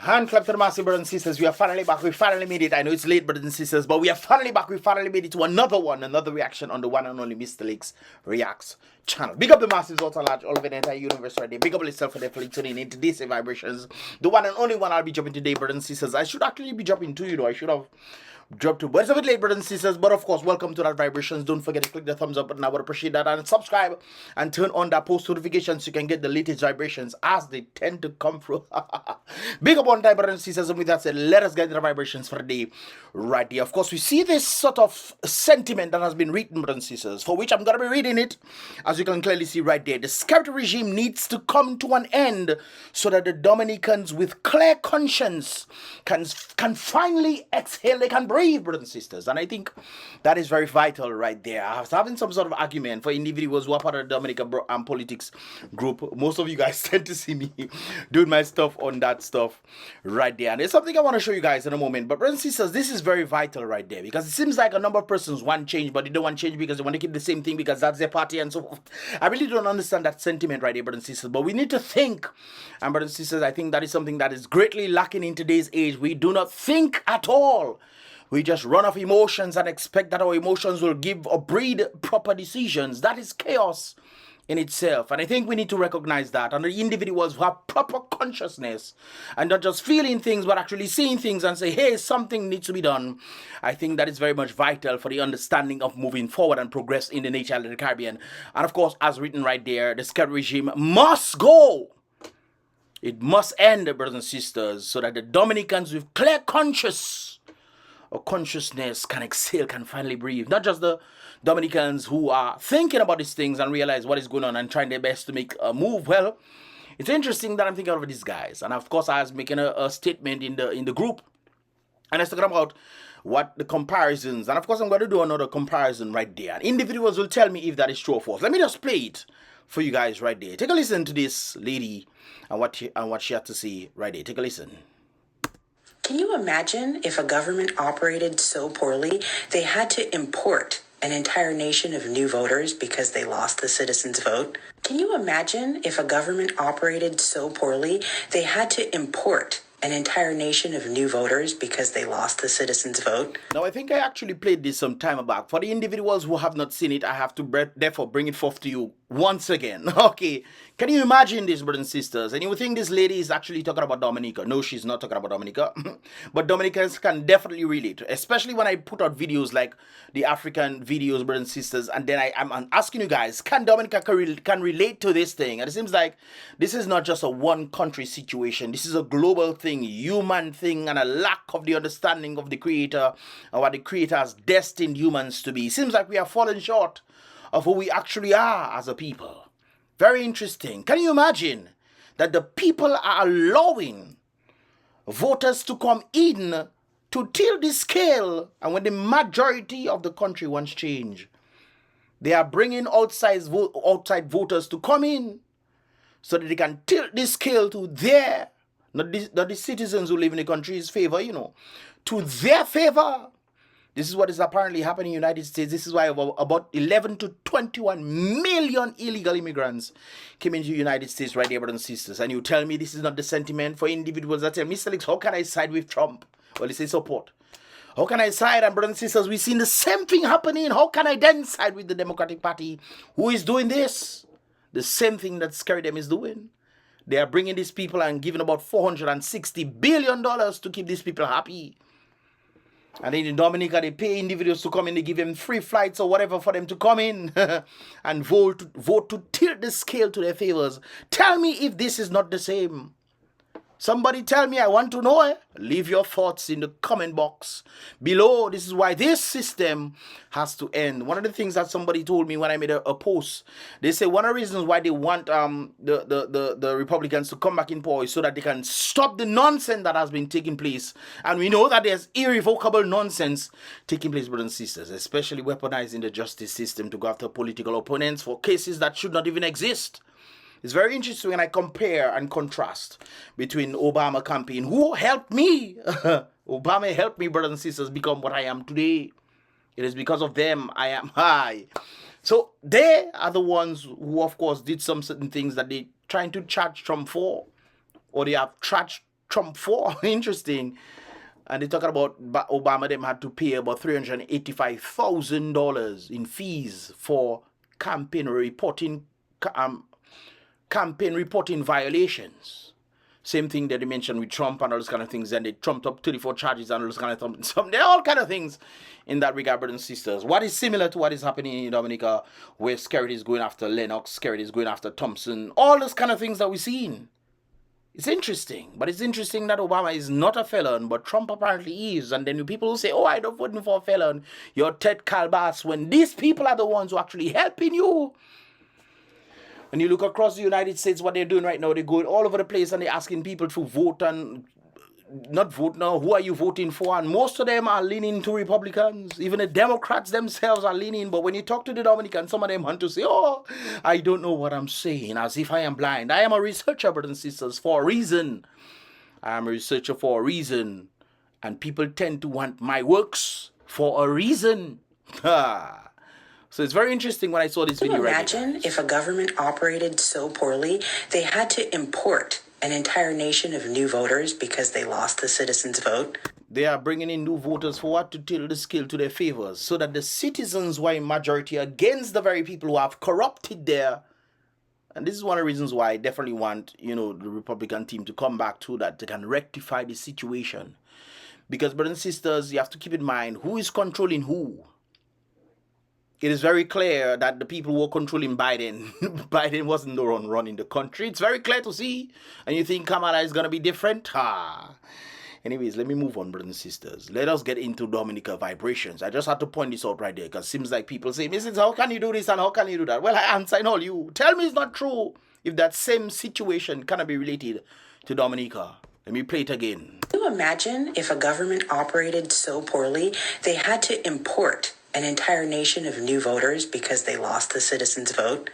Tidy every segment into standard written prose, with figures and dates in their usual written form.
Hand clap to the massive brothers and sisters. We are finally back. We finally made it. I know it's late, brothers and sisters, but we are finally back. We finally made it to another reaction on the one and only Mystelics Reacts channel. Big up the massives out large, all over the entire universe right there. Big up yourself for definitely tuning into these vibrations. The one and only one I'll be dropping today, brothers and sisters. I should actually be dropping two, you know. I should have dropped two, but it's a bit late, brothers and sisters. But of course, welcome to that vibrations. Don't forget to click the thumbs up button. I would appreciate that, and subscribe and turn on that post notifications so you can get the latest vibrations as they tend to come through. Big up on time, brothers and sisters. And with that said, let us get the vibrations for the day right here. Of course, we see this sort of sentiment that has been written, brothers and sisters, for which I'm going to be reading it, as you can clearly see right there. The Skerrit regime needs to come to an end so that the Dominicans with clear conscience can finally exhale. They can breathe, brothers and sisters. And I think that is very vital right there. I was having some sort of argument for individuals who are part of the Dominica politics group. Most of you guys tend to see me doing my stuff on that stuff right there. And there's something I want to show you guys in a moment. But brothers and sisters, this is very vital right there, because it seems like a number of persons want change, but they don't want change because they want to keep the same thing because that's their party and so forth. I really don't understand that sentiment right there, brothers and sisters. But we need to think. And brothers and sisters, I think that is something that is greatly lacking in today's age. We do not think at all. We just run off emotions and expect that our emotions will give or breed proper decisions. That is chaos in itself. And I think we need to recognize that. And the individuals who have proper consciousness and not just feeling things, but actually seeing things and say, hey, something needs to be done. I think that is very much vital for the understanding of moving forward and progress in the nature of the Caribbean. And of course, as written right there, the Skerrit regime must go. It must end, brothers and sisters, so that the Dominicans with clear consciousness can exhale, can finally breathe. Not just the Dominicans who are thinking about these things and realize what is going on and trying their best to make a move. Well, it's interesting that I'm thinking of these guys. And of course, I was making a statement in the group. And I was talking about what the comparisons. And of course, I'm going to do another comparison right there. And individuals will tell me if that is true or false. Let me just play it for you guys right there. Take a listen to this lady and what she had to say right there. Take a listen. Can you imagine if a government operated so poorly they had to import an entire nation of new voters because they lost the citizens' vote? Can you imagine if a government operated so poorly they had to import an entire nation of new voters because they lost the citizens' vote? Now, I think I actually played this some time back. For the individuals who have not seen it, I have to therefore bring it forth to you once again. Okay, can you imagine this, brothers and sisters? And you would think this lady is actually talking about Dominica. No, she's not talking about Dominica. But Dominicans can definitely relate, especially when I put out videos like the African videos, brothers and sisters. And then I'm asking you guys, can Dominica can relate to this thing? And it seems like this is not just a one country situation. This is a global thing, human thing, and a lack of the understanding of the Creator and what the Creator has destined humans to be. It seems like we are falling short of who we actually are as a people. Very interesting. Can you imagine that the people are allowing voters to come in to tilt the scale, and when the majority of the country wants change, they are bringing outside voters to come in so that they can tilt the scale to their, not the citizens who live in the country's favor, you know, to their favor. This is what is apparently happening in the United States. This is why about 11 to 21 million illegal immigrants came into the United States right there, brothers and sisters. And you tell me this is not the sentiment for individuals that tell Mystelics, how can I side with Trump? Well, they say support. How can I side? And brothers and sisters, we've seen the same thing happening. How can I then side with the Democratic Party who is doing this? The same thing that Skerrit is doing. They are bringing these people and giving about $460 billion to keep these people happy. And then in Dominica, they pay individuals to come in. They give them free flights or whatever for them to come in and vote to tilt the scale to their favors. Tell me if this is not the same. Somebody tell me, I want to know. Leave your thoughts in the comment box below. This is why this system has to end. One of the things that somebody told me when I made a post, they say one of the reasons why they want the Republicans to come back in power is so that they can stop the nonsense that has been taking place. And we know that there's irrevocable nonsense taking place, brothers and sisters, especially weaponizing the justice system to go after political opponents for cases that should not even exist. It's very interesting when I compare and contrast between Obama campaign, who helped me. Obama helped me, brothers and sisters, become what I am today. It is because of them I am high. So they are the ones who, of course, did some certain things that they trying to charge Trump for, or they have charged Trump for. Interesting. And they talking about Obama them had to pay about $385,000 in fees for campaign reporting violations. Same thing that they mentioned with Trump and all those kind of things. And they trumped up 34 charges and all those kind of things. There are all kind of things in that regard, brothers and sisters. What is similar to what is happening in Dominica, where Skerrit is going after Lennox, Skerrit is going after Thompson, all those kind of things that we've seen. It's interesting. But it's interesting that Obama is not a felon, but Trump apparently is. And then people who say, oh, I don't vote for a felon, you're Ted Kalbas, when these people are the ones who are actually helping you. When you look across the United States, what they're doing right now, they're going all over the place and they're asking people to vote and not vote now. Who are you voting for? And most of them are leaning to Republicans. Even the Democrats themselves are leaning. But when you talk to the Dominicans, some of them want to say, oh, I don't know what I'm saying, as if I am blind. I am a researcher, brothers and sisters, for a reason. I am a researcher for a reason. And people tend to want my works for a reason. So it's very interesting when I saw this video. Imagine if a government operated so poorly, they had to import an entire nation of new voters because they lost the citizens' vote. They are bringing in new voters for what? To tilt the scale to their favors, so that the citizens were in majority against the very people who have corrupted their. And this is one of the reasons why I definitely want, the Republican team to come back to that. They can rectify the situation. Because, brothers and sisters, you have to keep in mind who is controlling who. It is very clear that the people who were controlling Biden, Biden wasn't the one running the country. It's very clear to see. And you think Kamala is going to be different? Anyways, let me move on, brothers and sisters. Let us get into Dominica vibrations. I just had to point this out right there because it seems like people say, Mrs., how can you do this and how can you do that? Well, I answer in all you. Tell me it's not true if that same situation cannot be related to Dominica. Let me play it again. Can you imagine if a government operated so poorly, they had to import an entire nation of new voters because they lost the citizens' vote?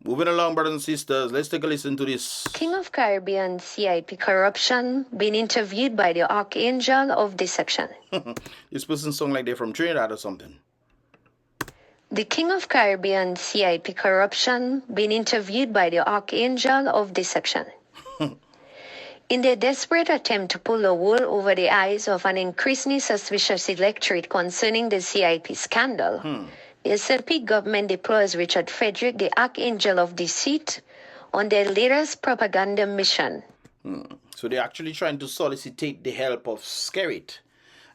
Moving along, brothers and sisters, let's take a listen to this. King of Caribbean CIP corruption being interviewed by the Archangel of Deception. This person sound like they're from Trinidad or something. The King of Caribbean CIP corruption being interviewed by the Archangel of Deception. In their desperate attempt to pull the wool over the eyes of an increasingly suspicious electorate concerning the CIP scandal, the SLP government deploys Richard Frederick, the Archangel of Deceit, on their latest propaganda mission. So they're actually trying to solicit the help of Skerrit.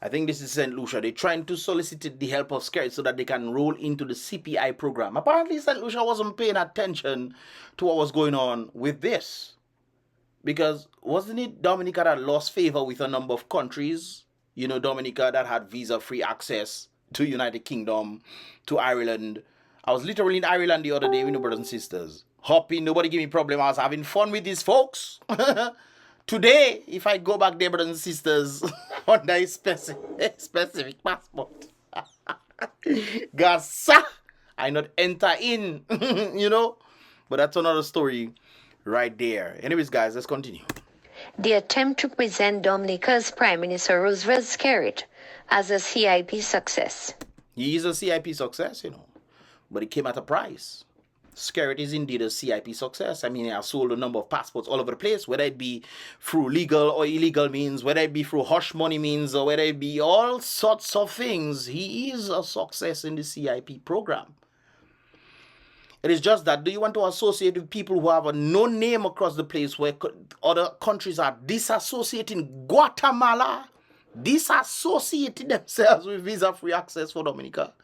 I think this is St. Lucia. They're trying to solicit the help of Skerrit so that they can roll into the CBI program. Apparently, St. Lucia wasn't paying attention to what was going on with this. Because wasn't it Dominica that lost favor with a number of countries? Dominica that had visa-free access to United Kingdom, to Ireland. I was literally in Ireland the other day, brothers and sisters. Hopping, nobody give me problem. I was having fun with these folks. Today, if I go back there, brothers and sisters, under a specific passport, Gasa, I not enter in, But that's another story right there. Anyways, guys, let's continue. The attempt to present Dominica's Prime Minister Roosevelt Skerrit as a CIP success. He is a CIP success, but it came at a price. Skerrit is indeed a CIP success. I mean, he has sold a number of passports all over the place, whether it be through legal or illegal means, whether it be through hush money means, or whether it be all sorts of things. He is a success in the CIP program. It is just that, do you want to associate with people who have a known name across the place where other countries are disassociating? Guatemala disassociating themselves with visa-free access for Dominica.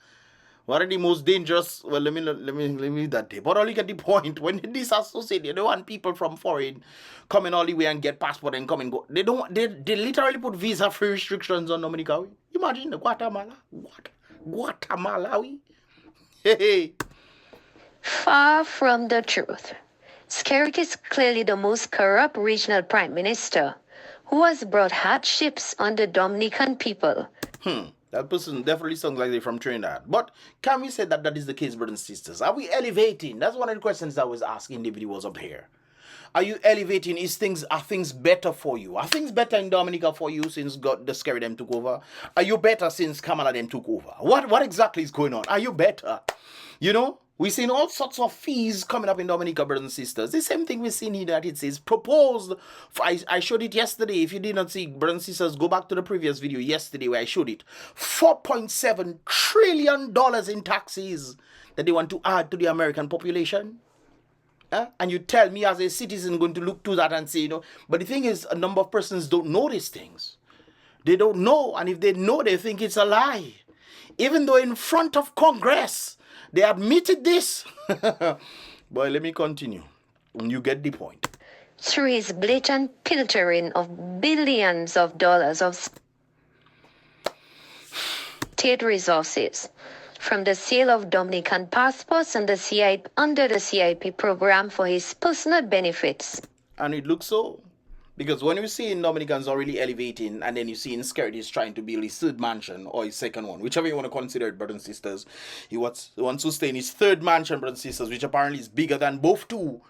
What are the most dangerous? Well, let me leave that there. But I'll get the point. When they disassociate, they don't want people from foreign coming all the way and get passport and come and go. They literally put visa-free restrictions on Dominica. Imagine the Guatemala. Guatemala. Hey. Far from the truth. Skerrit is clearly the most corrupt regional prime minister who has brought hardships on the Dominican people. That person definitely sounds like they're from Trinidad. But can we say that that is the case, brothers and sisters? Are we elevating? That's one of the questions I was asking individuals up here. Are you elevating? Are things better for you? Are things better in Dominica for you since the Skerrit them took over? Are you better since Kamala them took over? What exactly is going on? Are you better? We've seen all sorts of fees coming up in Dominica, brothers and sisters. The same thing we've seen in the United States. Proposed, I showed it yesterday. If you did not see, brothers and sisters, go back to the previous video yesterday where I showed it. $4.7 trillion in taxes that they want to add to the American population. And you tell me as a citizen going to look to that and say, you know, but the thing is, a number of persons don't know these things. They don't know, and if they know, they think it's a lie. Even though in front of Congress, they admitted this. Boy, let me continue. You get the point. Through his blatant pilfering of billions of dollars of state resources from the sale of Dominican passports and the CIP under the CIP program for his personal benefits. And it looks so. Because when you see in Dominicans already elevating, and then you see in Skerrit is trying to build his third mansion, or his second one, whichever you want to consider it, brothers and sisters. He wants to stay in his third mansion, brothers and sisters, which apparently is bigger than both two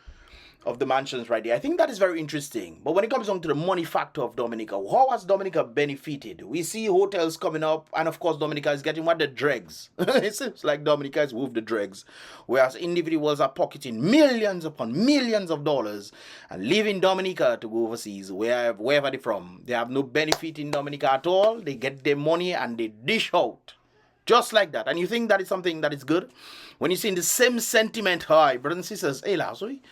of the mansions right there. I think that is very interesting. But when it comes down to the money factor of Dominica, how has Dominica benefited? We see hotels coming up, and of course Dominica is getting what? The dregs. It seems like Dominica is with the dregs, whereas individuals are pocketing millions upon millions of dollars and leaving Dominica to go overseas, wherever they're from. They have no benefit in Dominica at all. They get their money and they dish out. Just like that. And you think that is something that is good? When you see in the same sentiment, hi, brothers and sisters, hey, Lazui,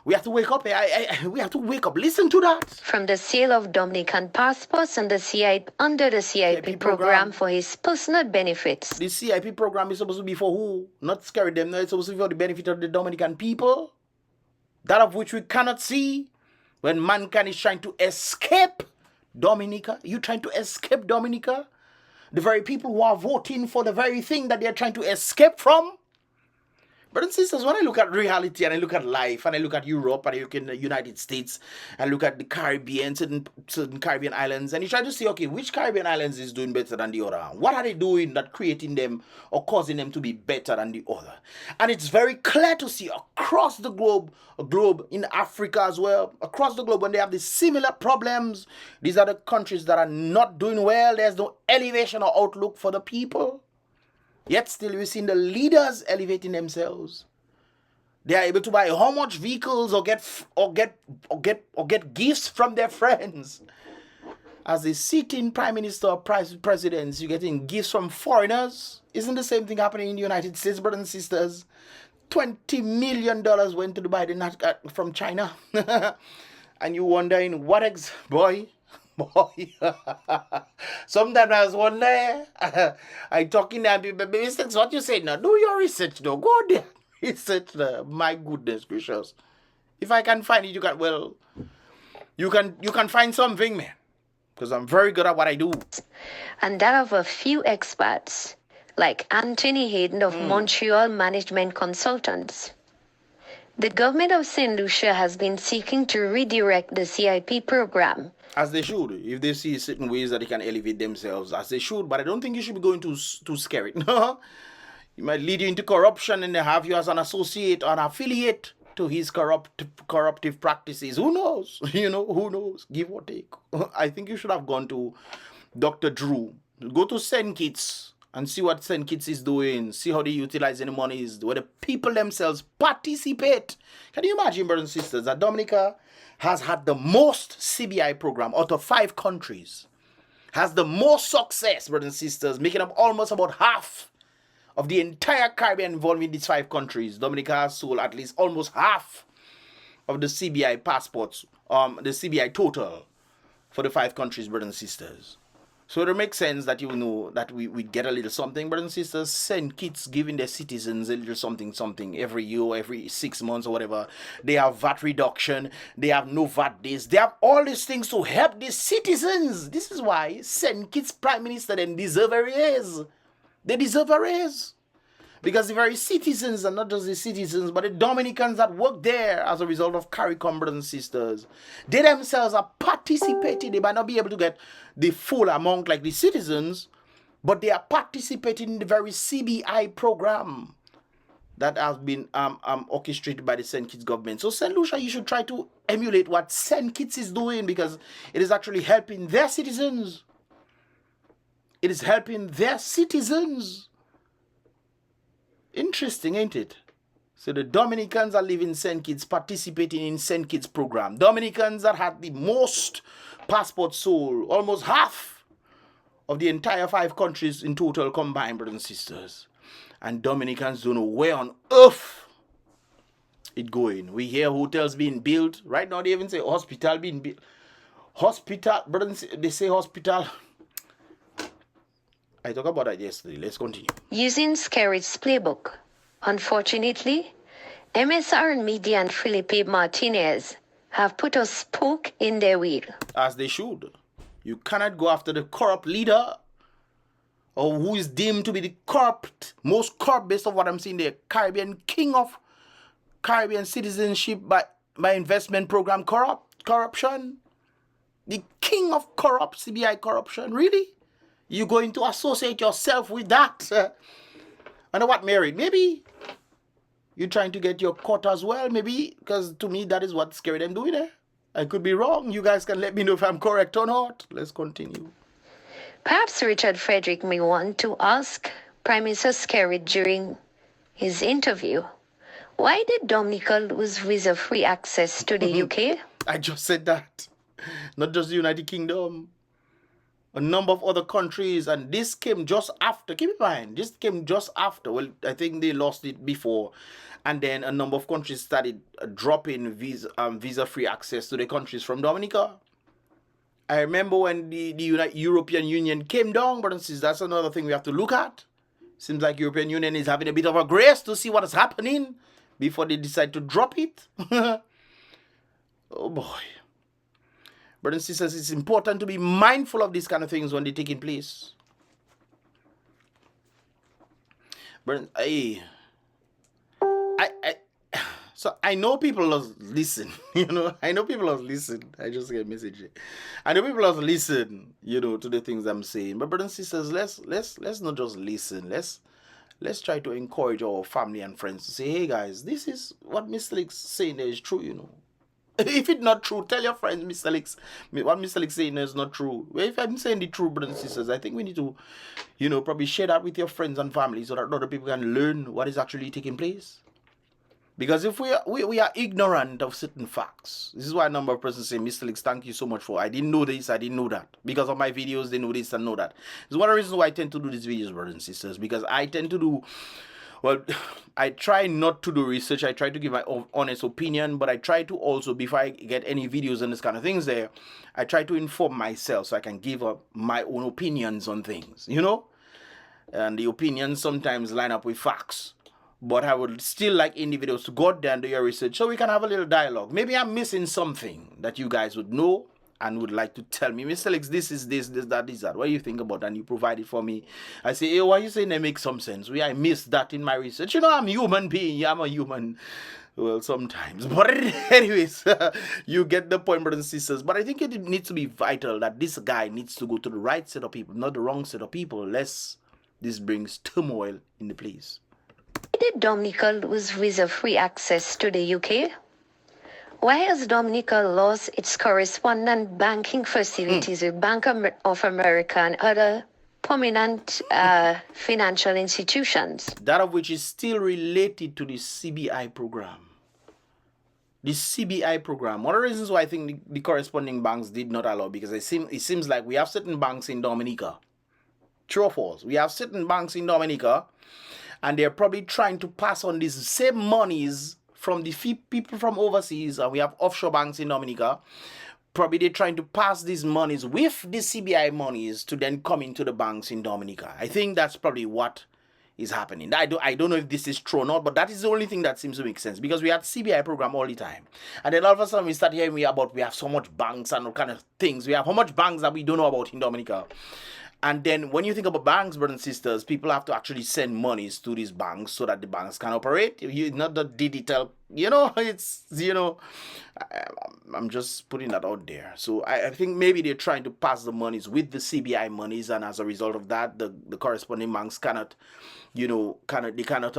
we have to wake up. We have to wake up. Listen to that. From the sale of Dominican passports and the CIP under the CIP program for his personal benefits. The CIP program is supposed to be for who? Not scare them. No, it's supposed to be for the benefit of the Dominican people. That of which we cannot see. When mankind is trying to escape Dominica. You trying to escape Dominica? The very people who are voting for the very thing that they're trying to escape from. Brothers and sisters, when I look at reality and I look at life and I look at Europe and I look in the United States and look at the Caribbean, certain Caribbean islands, and you try to see, okay, which Caribbean islands is doing better than the other? What are they doing that creating them or causing them to be better than the other? And it's very clear to see across the globe in Africa as well, across the globe, when they have the similar problems, these are the countries that are not doing well. There's no elevation or outlook for the people. Yet still we've seen the leaders elevating themselves. They are able to buy how much vehicles or get gifts from their friends. As the sitting prime minister or presidents, you're getting gifts from foreigners. Isn't the same thing happening in the United States, brothers and sisters? $20 million went to Dubai from China. And you wondering what boy. Sometimes I was wondering, I talking to people, Mystelics, what you say now? Do your research though. Go there. Research my goodness gracious. If I can find it, you can find something, man. Because I'm very good at what I do. And that of a few experts, like Anthony Hayden of Montreal Management Consultants. The government of St. Lucia has been seeking to redirect the CIP program. As they should, if they see certain ways that they can elevate themselves, as they should. But I don't think you should be going to Skerrit. It might lead you into corruption and they have you as an associate or an affiliate to his corruptive practices. Who knows? Who knows? Give or take. I think you should have gone to Dr. Drew. Go to St. Kitts and see what St. Kitts is doing. See how they utilize any monies, where the people themselves participate. Can you imagine, brothers and sisters, that Dominica has had the most CBI program out of 5 countries. Has the most success, brothers and sisters, making up almost about half of the entire Caribbean involved in these 5 countries. Dominica has sold at least almost half of the CBI passports, the CBI total for the 5 countries, brothers and sisters. So it makes sense that that we get a little something, brothers and sisters. St. Kitts giving their citizens a little something every year, every 6 months or whatever. They have VAT reduction. They have no VAT this. They have all these things to help the citizens. This is why St. Kitts Prime Minister then deserve a raise. They deserve a raise. Because the very citizens, and not just the citizens, but the Dominicans that work there as a result of CARICOM, brothers and sisters, they themselves are participating. They might not be able to get the full amount like the citizens, but they are participating in the very CBI program that has been orchestrated by the St. Kitts government. So St. Lucia, you should try to emulate what St. Kitts is doing, because it is actually helping their citizens. It is helping their citizens. Interesting, ain't it? So the Dominicans are living St. Kitts, participating in St. Kitts program. Dominicans that had the most passports sold, almost half of the entire 5 countries in total combined, brothers and sisters. And Dominicans don't know where on earth it going. We hear hotels being built. Right now they even say hospital being built. Hospital, brothers, they say hospital. I talked about that yesterday. Let's continue. Using Skerrit's playbook. Unfortunately, MSR Media and Felipe Martinez have put a spoke in their wheel. As they should. You cannot go after the corrupt leader or who is deemed to be the corrupt, most corrupt based on what I'm seeing there, Caribbean king of Caribbean citizenship by investment program corruption. The king of corrupt CBI corruption. Really? You're going to associate yourself with that? And what, married? Maybe you're trying to get your cut as well, maybe, because to me that is what Skerrit them doing there. I could be wrong. You guys can let me know if I'm correct or not. Let's continue. Perhaps Richard Frederick may want to ask Prime Minister Skerrit during his interview, why did Dominica lose visa-free access to the UK? I just said that. Not just the United Kingdom. A number of other countries, and this came just after. Keep in mind, this came just after. Well, I think they lost it before, and then a number of countries started dropping visa-free access to the countries from Dominica. I remember when the European Union came down, but that's another thing we have to look at. Seems like European Union is having a bit of a grace to see what is happening before they decide to drop it. Oh boy. Brothers and sisters, it's important to be mindful of these kind of things when they're taking place. But so I know people listen, you know. I know people listen. I just get a message. I know people listen, you know, to the things I'm saying. But brothers and sisters, let's not just listen. Let's try to encourage our family and friends to say, hey guys, this is what Mystelics saying there is true, you know. If it's not true, tell your friends Mystelics. What Mystelics saying is not true. Well, if I'm saying the truth, brothers and sisters, I think we need to, you know, probably share that with your friends and family so that other people can learn what is actually taking place. Because if we are ignorant of certain facts, this is why a number of persons say, Mystelics, thank you so much for, I didn't know this, I didn't know that. Because of my videos, they know this and know that. It's one of the reasons why I tend to do these videos, brothers and sisters, because I tend to do, well, I try not to do research. I try to give my honest opinion, but I try to also, before I get any videos and this kind of things there, I try to inform myself so I can give up my own opinions on things, you know? And the opinions sometimes line up with facts. But I would still like individuals to go there and do your research so we can have a little dialogue. Maybe I'm missing something that you guys would know and would like to tell me, Mystelics, this is this, that, this, that. What do you think about that? And you provide it for me. I say, hey, what are you saying? That makes some sense. I missed that in my research. You know, I'm a human being. Yeah, I'm a human. Well, sometimes. But anyways, you get the point, brothers and sisters. But I think it needs to be vital that this guy needs to go to the right set of people, not the wrong set of people, lest this brings turmoil in the place. Did Dominica lose visa-free access to the UK? Why has Dominica lost its correspondent banking facilities with Bank of America and other prominent financial institutions? That of which is still related to the CBI program. The CBI program. One of the reasons why I think the corresponding banks did not allow, because it seems like we have certain banks in Dominica. True or false? We have certain banks in Dominica, and they're probably trying to pass on these same monies from the people from overseas, and we have offshore banks in Dominica. Probably they're trying to pass these monies with the CBI monies to then come into the banks in Dominica. I think that's probably what is happening. I don't know if this is true or not, but that is the only thing that seems to make sense, because we had CBI program all the time, and then all of a sudden we start hearing we have so much banks and all kind of things. We have how much banks that we don't know about in Dominica. And then when you think about banks, brothers and sisters, people have to actually send monies to these banks so that the banks can operate. Not the digital, you know, it's, you know, I'm just putting that out there. So I think maybe they're trying to pass the monies with the CBI monies, and as a result of that, the corresponding banks cannot, you know, they cannot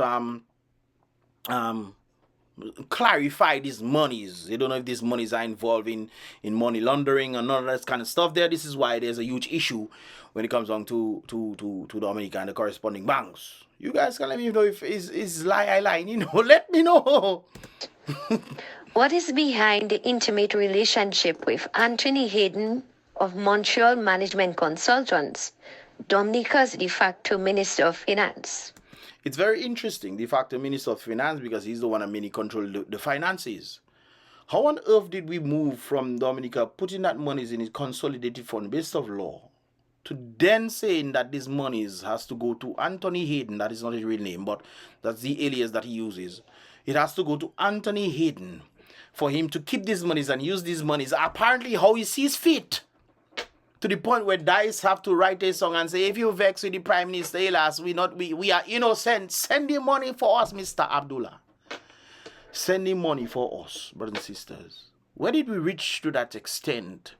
clarify these monies. They don't know if these monies are involved in money laundering and all that kind of stuff there. This is why there's a huge issue when it comes down to Dominica and the corresponding banks. You guys can let me know if is lie I lying. You know, let me know. What is behind the intimate relationship with Anthony Hayden of Montreal Management Consultants, Dominica's de facto Minister of Finance? It's very interesting, de facto Minister of Finance, because he's the one that mainly controls the finances. How on earth did we move from Dominica putting that monies in his consolidated fund based of law to then saying that this monies has to go to Anthony Hayden? That is not his real name, but that's the alias that he uses. It has to go to Anthony Hayden for him to keep these monies and use these monies apparently how he sees fit. To the point where Dice have to write a song and say, if you vex with the Prime Minister, alas, we are innocent. Send him money for us, Mr. Abdullah. Send him money for us, brothers and sisters. Where did we reach to that extent?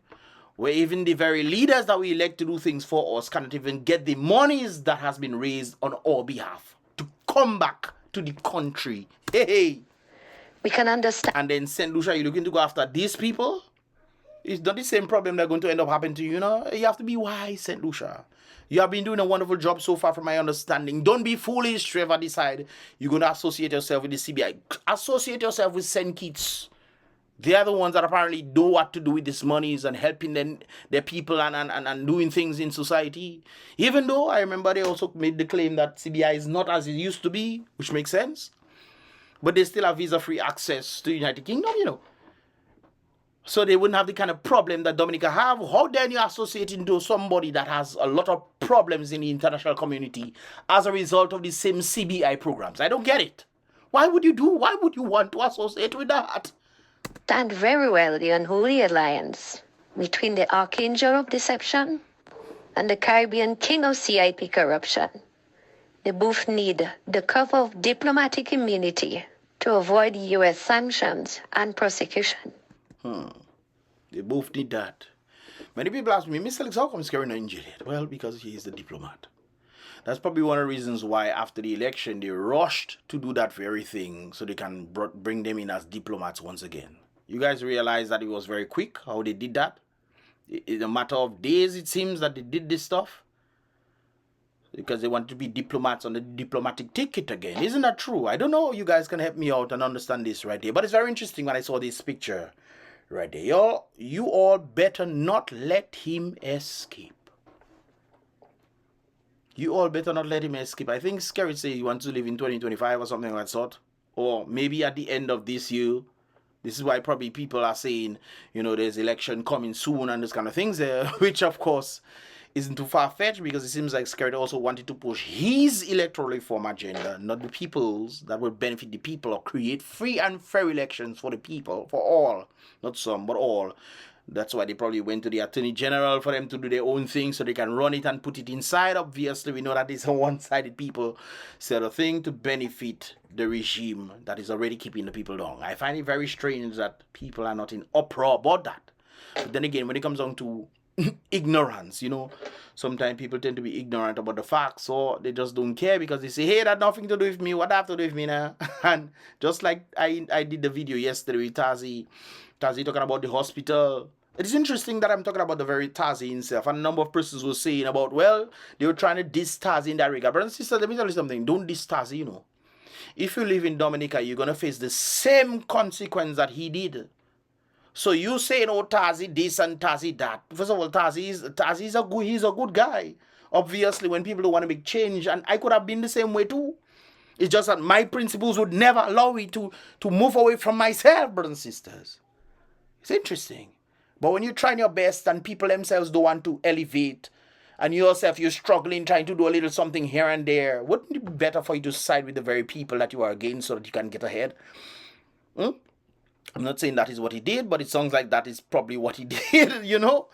Where even the very leaders that we elect to do things for us cannot even get the monies that has been raised on our behalf to come back to the country. Hey. We can understand. And then St. Lucia, you're looking to go after these people? It's not the same problem that's going to end up happening to you, you know? You have to be wise, St. Lucia. You have been doing a wonderful job so far from my understanding. Don't be foolish to ever decide you're going to associate yourself with the CBI. Associate yourself with St. Kitts. They are the ones that apparently know what to do with these monies and helping them, their people and doing things in society. Even though I remember they also made the claim that CBI is not as it used to be, which makes sense. But they still have visa-free access to the United Kingdom, you know. So they wouldn't have the kind of problem that Dominica have. How then you associate into somebody that has a lot of problems in the international community as a result of the same CBI programs? I don't get it. Why would you want to associate with that? Stand very well the unholy alliance between the Archangel of Deception and the Caribbean King of CIP corruption. They both need the cover of diplomatic immunity to avoid U.S. sanctions and prosecution. They both need that. Many people ask me, Mystelics, how come Skerrit not in jail yet? Well, because he is the diplomat. That's probably one of the reasons why after the election they rushed to do that very thing so they can bring them in as diplomats once again. You guys realize that it was very quick how they did that? In a matter of days, it seems that they did this stuff. Because they want to be diplomats on the diplomatic ticket again. Isn't that true? I don't know. You guys can help me out and understand this right here. But it's very interesting when I saw this picture right there. You all better not let him escape. You all better not let him escape. I think Skerrit said he wants to live in 2025 or something like that sort. Or maybe at the end of this year. This is why probably people are saying, you know, there's election coming soon and this kind of things there. Which, of course, isn't too far-fetched because it seems like Skerrit also wanted to push his electoral reform agenda, not the people's, that will benefit the people or create free and fair elections for the people, for all, not some, but all. That's why they probably went to the Attorney General for them to do their own thing so they can run it and put it inside. Obviously, we know that it's a one-sided people set of thing to benefit the regime that is already keeping the people down. I find it very strange that people are not in uproar about that. But then again, when it comes down to ignorance, you know, sometimes people tend to be ignorant about the facts, or they just don't care because they say, hey, that nothing to do with me, what that have to do with me now? And just like I did the video yesterday with Tazi talking about the hospital. It is interesting that I'm talking about the very Tazi himself, and a number of persons were saying about, well, they were trying to diss Tazi in that regard. Brothers and sisters, let me tell you something, don't diss Tazi, you know. If you live in Dominica, you're going to face the same consequence that he did. So you saying, oh, Tazi this and Tazi that. First of all, he's a good guy. Obviously, when people don't want to make change, and I could have been the same way too. It's just that my principles would never allow me to move away from myself, brothers and sisters. It's interesting. But when you're trying your best and people themselves don't want to elevate, and yourself, you're struggling, trying to do a little something here and there, wouldn't it be better for you to side with the very people that you are against so that you can get ahead? I'm not saying that is what he did, but it sounds like that is probably what he did, you know?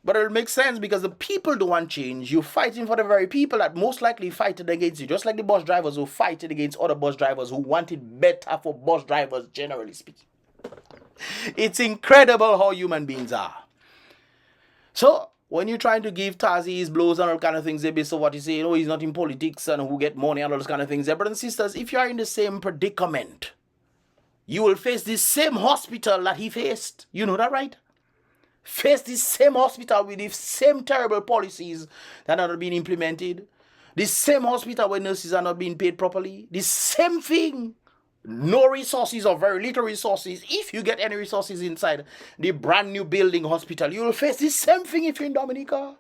But it makes sense because the people don't want change. You're fighting for the very people that most likely fighted against you. Just like the bus drivers who fighted against other bus drivers who wanted better for bus drivers, generally speaking. It's incredible how human beings are. So, when you're trying to give Tazi his blows and all kind of things, they based on what you say, oh, he's not in politics and who get money and all those kind of things. Brothers and sisters, if you are in the same predicament, you will face this same hospital that he faced. You know that, right? Face this same hospital with the same terrible policies that are being implemented. The same hospital where nurses are not being paid properly. The same thing. No resources or very little resources. If you get any resources inside the brand new building hospital, you will face the same thing if you're in Dominica.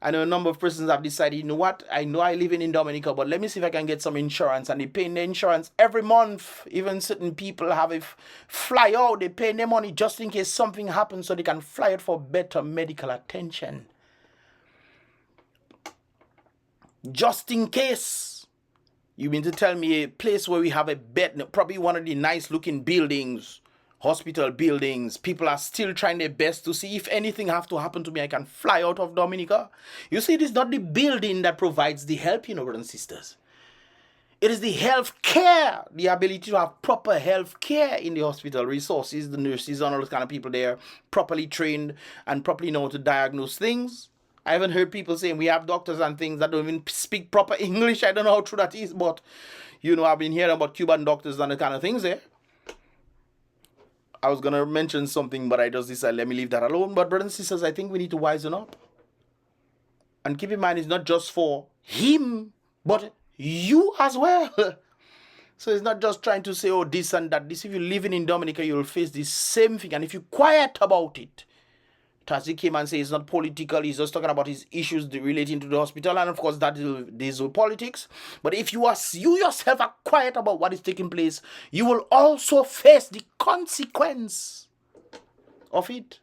I know a number of persons have decided, you know what, I know I live in Dominica, but let me see if I can get some insurance. And they pay the insurance every month. Even certain people have it fly out. They pay their money just in case something happens so they can fly out for better medical attention. Just in case. You mean to tell me a place where we have a bed, probably one of the nice looking buildings, hospital buildings, people are still trying their best to see if anything have to happen to me, I can fly out of Dominica. You see, it is not the building that provides the help, you know, brothers and sisters. It is the health care, the ability to have proper health care in the hospital, resources, the nurses, and all those kind of people there, properly trained and properly know how to diagnose things. I haven't heard people saying we have doctors and things that don't even speak proper English. I don't know how true that is, but, you know, I've been hearing about Cuban doctors and the kind of things there. I was going to mention something, but I just decided, let me leave that alone. But brothers and sisters, I think we need to wisen up. And keep in mind, it's not just for him, but you as well. So it's not just trying to say, oh, this and that. This, if you're living in Dominica, you'll face the same thing. And if you're quiet about it, Tazi came and said it's not political. He's just talking about his issues relating to the hospital. And of course, that is politics. But if you yourself are quiet about what is taking place, you will also face the consequence of it.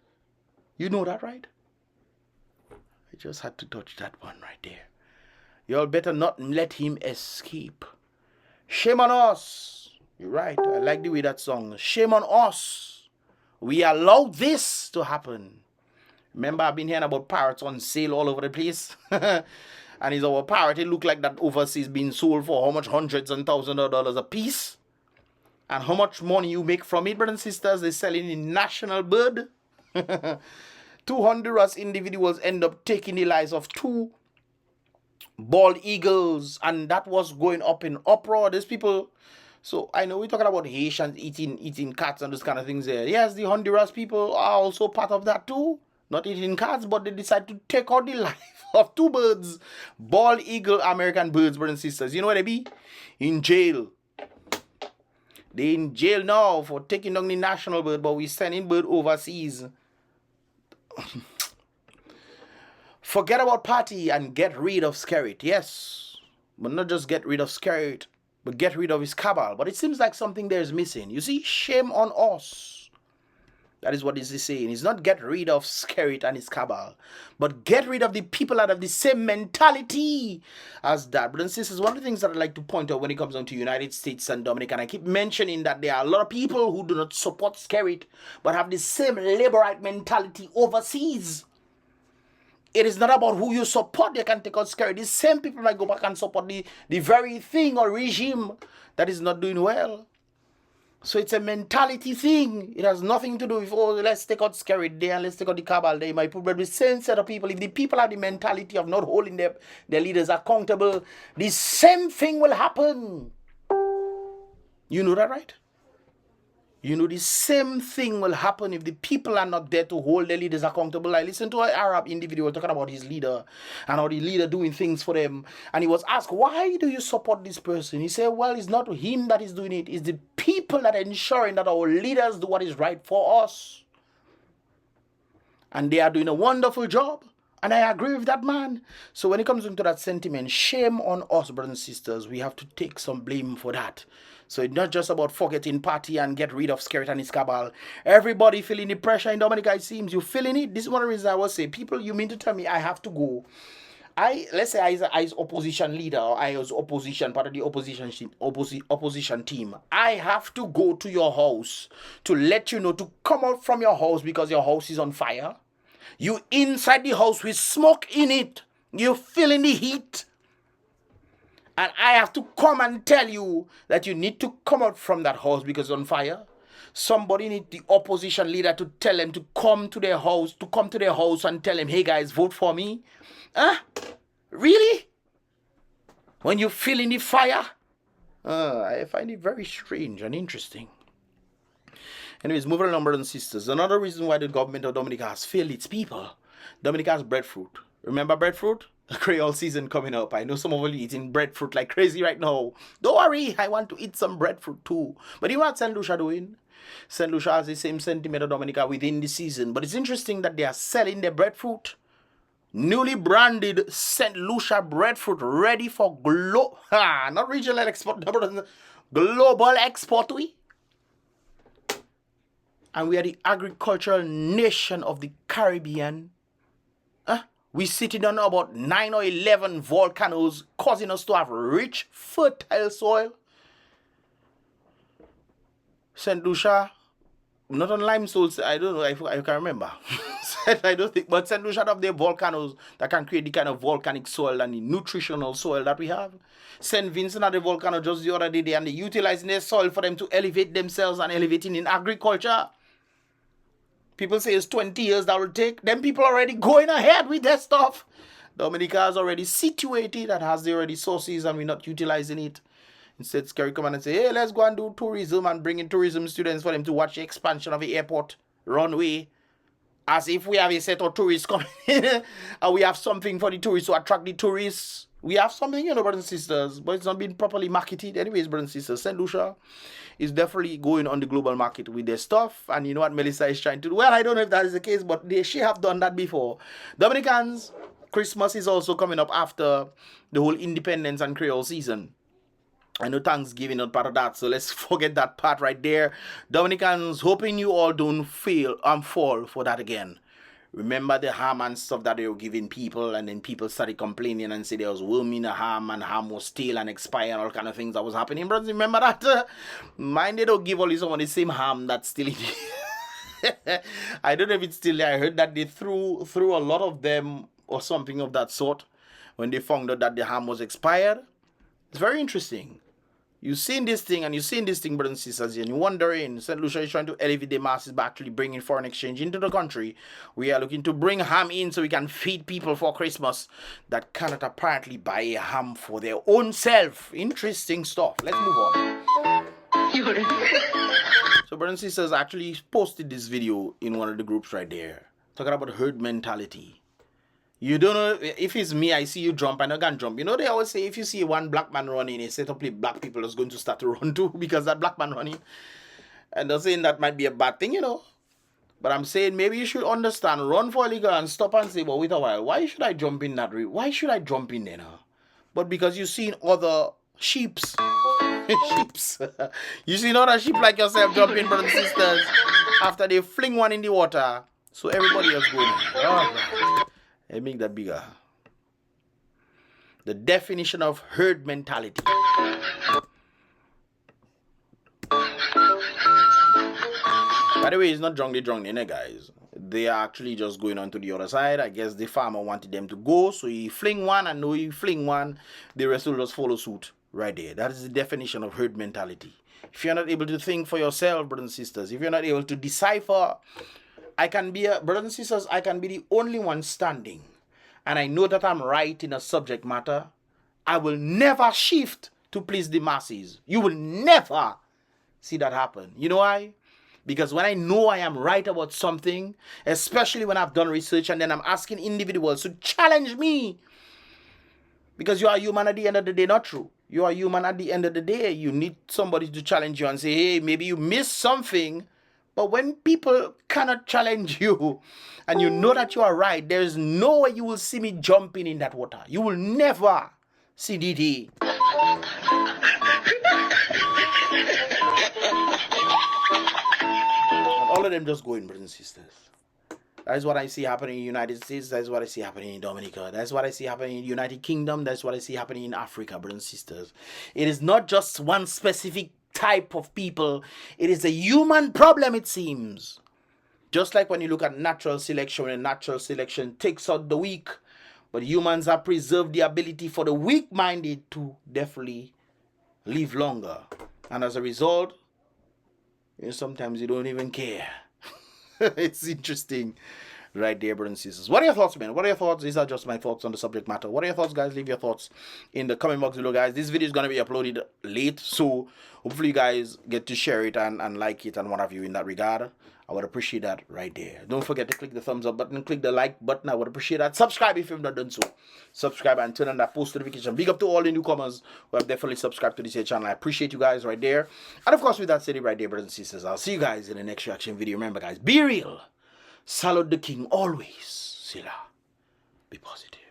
You know that, right? I just had to touch that one right there. Y'all better not let him escape. Shame on us. You're right. I like the way that song. Shame on us. We allowed this to happen. Remember, I've been hearing about parrots on sale all over the place. And it's our parrot. It look like that overseas being sold for how much? Hundreds and thousands of dollars a piece. And how much money you make from it, brothers and sisters. They're selling in national bird. 2 Honduras individuals end up taking the lives of 2 bald eagles. And that was going up in uproar. These people... So I know we're talking about Haitians eating cats and those kind of things there. Yes, the Honduras people are also part of that too. Not eating cats, but they decide to take out the life of 2 birds. Bald eagle American birds, brothers and sisters. You know where they be? In jail. They in jail now for taking down the national bird, but we sending bird overseas. Forget about party and get rid of Skerrit. Yes. But not just get rid of Skerrit, but get rid of his cabal. But it seems like something there is missing. You see, shame on us. That is what this is saying. It's not get rid of Skerrit and his cabal, but get rid of the people that have the same mentality as that. Brothers and sisters, one of the things that I like to point out when it comes down to United States and Dominica, and I keep mentioning that there are a lot of people who do not support Skerrit, but have the same liberal mentality overseas. It is not about who you support. They can take out Skerrit. The same people might go back and support the very thing or regime that is not doing well. So it's a mentality thing. It has nothing to do with, oh, let's take out Skerrit there and let's take out the cabal there. My problem with the same set of people. If the people have the mentality of not holding their leaders accountable, the same thing will happen. You know that, right? You know, the same thing will happen if the people are not there to hold their leaders accountable. I listened to an Arab individual talking about his leader and how the leader doing things for them. And he was asked, why do you support this person? He said, well, it's not him that is doing it. It's the people that are ensuring that our leaders do what is right for us. And they are doing a wonderful job. And I agree with that man. So when it comes into that sentiment, shame on us, brothers and sisters. We have to take some blame for that. So it's not just about forgetting party and get rid of Skerrit and his cabal. Everybody feeling the pressure in Dominica, it seems. You feeling it? This is one of the reasons I was saying, people, you mean to tell me I have to go? Let's say I was opposition leader, or I was opposition, part of the opposition team. I have to go to your house to let you know to come out from your house because your house is on fire. You inside the house with smoke in it. You feeling the heat. And I have to come and tell you that you need to come out from that house because it's on fire. Somebody needs the opposition leader to tell them to come to their house, and tell them, hey guys, vote for me. Huh? Really? When you feel in the fire? I find it very strange and interesting. Anyways, moving on, brothers and sisters. Another reason why the government of Dominica has failed its people. Dominica has breadfruit. Remember breadfruit? Creole season coming up. I know some of you eating breadfruit like crazy right now. Don't worry, I want to eat some breadfruit too. But you know what St. Lucia doing? St. Lucia has the same sentiment of Dominica within the season. But it's interesting that they are selling their breadfruit. Newly branded St. Lucia breadfruit ready for not regional export, global export. And we are the agricultural nation of the Caribbean. We sitting on about 9 or 11 volcanoes causing us to have rich, fertile soil. St. Lucia, not on limestone, I don't know, I can't remember. I don't think, but St. Lucia have their volcanoes that can create the kind of volcanic soil and the nutritional soil that we have. St. Vincent had a volcano just the other day and they're utilizing their soil for them to elevate themselves and elevating in agriculture. People say it's 20 years that will take. Them people already going ahead with their stuff. Dominica is already situated and has the resources and we're not utilizing it. Instead, Skerrit come and say, hey, let's go and do tourism and bring in tourism students for them to watch the expansion of the airport runway. As if we have a set of tourists coming in and we have something for the tourists to attract the tourists. We have something, brothers and sisters, but it's not being properly marketed. Anyways, brothers and sisters, St. Lucia is definitely going on the global market with their stuff. And you know what Melissa is trying to do? Well, I don't know if that is the case, but she have done that before. Dominicans, Christmas is also coming up after the whole independence and Creole season. I know Thanksgiving not part of that, so let's forget that part right there. Dominicans, hoping you all don't fall for that again. Remember the ham and stuff that they were giving people, and then people started complaining and say there was worm in the ham and ham was stale and expired and all kind of things that was happening. Brothers, remember that? Mind they don't give all this on the same ham that's still in it. I don't know if it's still there. I heard that they threw a lot of them or something of that sort when they found out that the ham was expired. It's very interesting. You've seen this thing, brothers and sisters, and you're wondering, St. Lucia is trying to elevate the masses by actually bringing foreign exchange into the country. We are looking to bring ham in so we can feed people for Christmas that cannot apparently buy a ham for their own self. Interesting stuff. Let's move on. So, brothers and sisters, I actually posted this video in one of the groups right there, talking about herd mentality. You don't know, if it's me, I see you jump and I can jump. You know, they always say if you see one black man running, a set of black people is going to start to run too because that black man running. And they're saying that might be a bad thing, But I'm saying maybe you should understand, run for a legal and stop and say, well, wait a while, why should I jump in that? Why should I jump in there now? But because you've seen other sheeps. You see other sheep like yourself jumping, brothers and sisters, after they fling one in the water. So everybody else going. All right. And make that bigger. The definition of herd mentality. By the way, it's not drunk, guys. They are actually just going on to the other side. I guess the farmer wanted them to go, so he fling one, and no, he fling one. The rest will just follow suit right there. That is the definition of herd mentality. If you're not able to think for yourself, brothers and sisters, if you're not able to decipher, brothers and sisters, I can be the only one standing. And I know that I'm right in a subject matter. I will never shift to please the masses. You will never see that happen. You know why? Because when I know I am right about something, especially when I've done research and then I'm asking individuals to challenge me. Because you are human at the end of the day, not true. You are human at the end of the day. You need somebody to challenge you and say, hey, maybe you missed something. But when people cannot challenge you and you know that you are right, there is no way you will see me jumping in that water. You will never see DD. All of them just going, brothers and sisters. That is what I see happening in the United States. That is what I see happening in Dominica. That's what I see happening in the United Kingdom. That's what I see happening in Africa, brothers and sisters. It is not just one specific type of people. It is a human problem, it seems. Just like when you look at natural selection, and natural selection takes out the weak, but humans have preserved the ability for the weak-minded to definitely live longer. And as a result, sometimes you don't even care. It's interesting right there, brothers and sisters. What are your thoughts, man? What are your thoughts? These are just my thoughts on the subject matter. What are your thoughts, guys? Leave your thoughts in the comment box below, guys. This video is going to be uploaded late, so hopefully you guys get to share it and like it and what have you in that regard. I would appreciate that right there. Don't forget to click the thumbs up button, click the like button. I would appreciate that. Subscribe if you've not done so. Subscribe and turn on that post notification. Big up to all the newcomers who have definitely subscribed to this here channel. I appreciate you guys right there. And of course, with that said right there, brothers and sisters, I'll see you guys in the next reaction video. Remember, guys, be real. Salute the king always. Sila. Be positive.